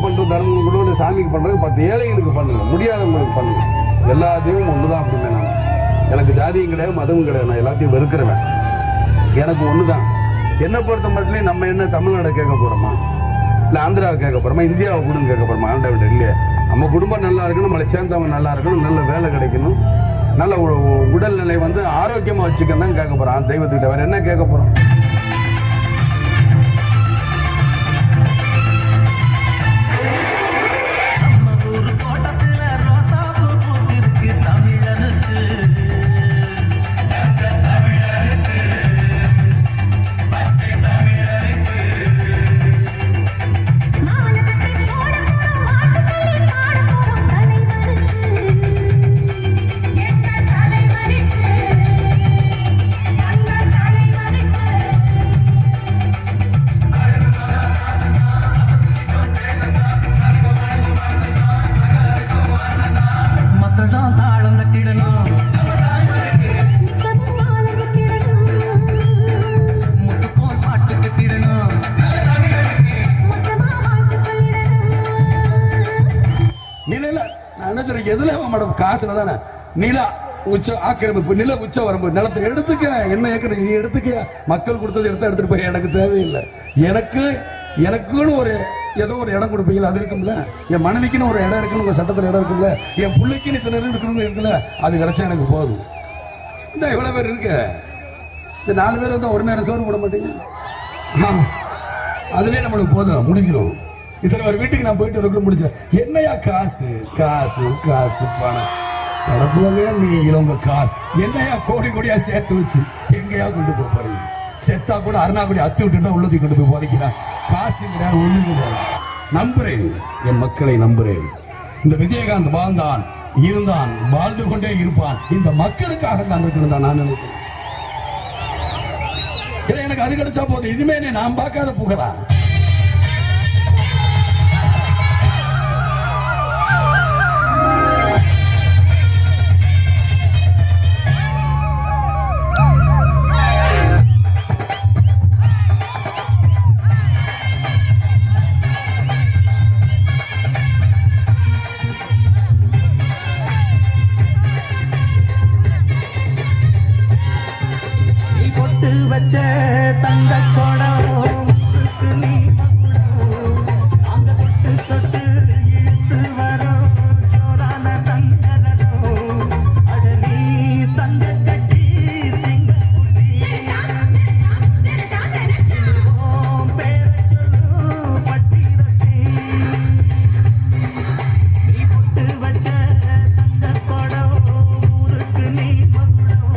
பண்ற தர்மம் கூட சாமிக்கு பண்றது 10 ஏழைகளுக்கு பண்ணுங்க, முடியாதவங்களுக்கு பண்ணுங்க. எல்லா தெய்வமும் ஒண்ணுதான் அப்படிமே. நான் எனக்கு ஜாதியும் கிடையாது, மதமும் கிடையாது. நான் எல்லாத்தையும் வெறுக்கிறவன். எனக்கு ஒண்ணுதான். என்னை பொறுத்த மட்டும் நம்ம என்ன தமிழ்நாடு கேட்க போறோமா, இல்லை ஆந்திராவை கேட்க போறோமா, இந்தியாவை கூட கேட்க போறோமா? ஆண்டவன் இல்லையே. நம்ம குடும்பம் நல்லா இருக்கணும், நம்மளை சேர்ந்தவங்க நல்லா இருக்கணும், நல்ல வேலை கிடைக்கணும், நல்ல உடல்நிலை வந்து ஆரோக்கியமா வச்சுக்கன்னு தான் கேட்க போறோம். தெய்வத்துக்கிட்ட வேற என்ன கேட்க போறோம்? எதுல மேடம் காசுல தானே நிலா உச்ச ஆக்கிரமிப்பு, நில உச்ச வரம்பு, நிலத்தை எடுத்துக்க, என்ன ஏக்கர் நீ எடுத்துக்க, மக்கள் கொடுத்தது எடுத்துட்டு போய் எனக்கு தேவையில்லை. எனக்குன்னு ஒரு ஏதோ ஒரு இடம் கொடுப்பீங்களா, அது இருக்கும்ல. என் மனைவிக்குன்னு ஒரு இடம் இருக்குன்னு உங்க சட்டத்தில் இடம் இருக்குல்ல, என் பிள்ளைக்குன்னு இத்தனை இருக்கணும்னு இருக்குல்ல, அது கிடைச்சா எனக்கு போதும். இந்த எவ்வளவு பேர் இருக்கு, இந்த 4 பேர் வந்து ஒரு நேரம் சோறு போட மாட்டீங்க, அதுவே நம்மளுக்கு போதும், முடிஞ்சிடும். இத்தனை ஒரு வீட்டுக்கு நான் போயிட்டு வரக்குள்ள முடிச்சேன். என்னையா காசு காசு காசு பணம் நடப்புவாங்க நீங்களும் உங்க காசு என்னையா கோடி கோடியா சேர்த்து வச்சு எங்கேயா கொண்டு போய் போறீங்க? செத்தா கூட அருணாக்குடி அத்து விட்டு தான் உள்ளதை கொண்டு போய் போதைக்கிறான். காசு கிடையாது, ஒண்ணு கிடையாது. நம்புறேன், என் மக்களை நம்புறேன். இந்த விஜயகாந்த் வாழ்ந்தான், இருந்தான், வாழ்ந்து கொண்டே இருப்பான். இந்த மக்களுக்காக தான் இருக்கணும் தான் நான் நினைக்கிறேன். எனக்கு அது கிடைச்சா போதும். இதுமே நான் பார்க்காத புகழா? வச்ச தங்க கொடம் நீ நாங்க தொட்டு தொட்டு இழுத்து வரோம் சோரான தங்கரோ அடலி தங்க கட்டி சிங்க குட்டி பேர சொல்லு பட்டி ரச்சி நீ பொட்டு வச்ச தங்க கொடம் ஊருக்கு நீ மகுடம்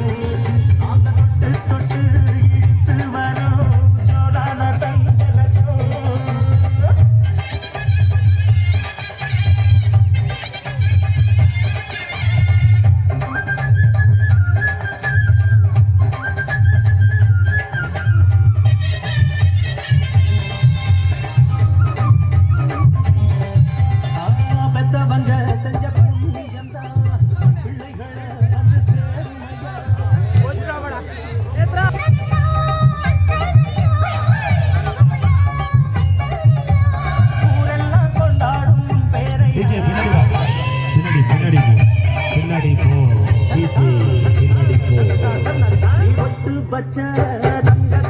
நாங்க தொட்டு தொட்டு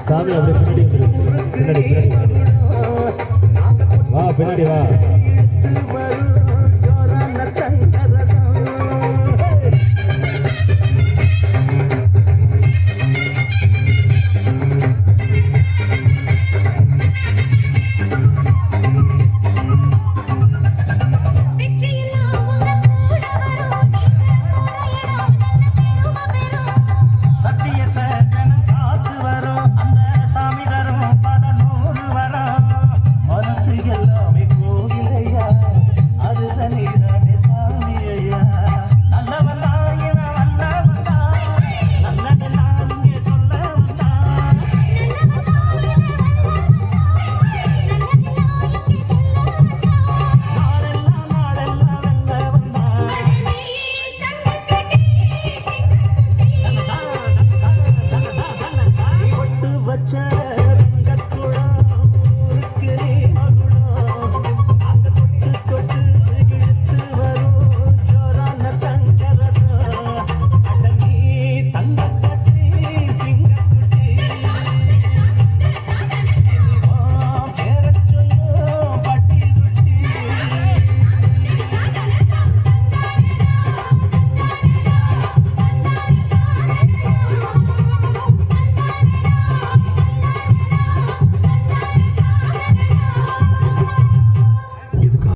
சாமி அப்படியே பின்னாடி வா, பின்னாடி வா.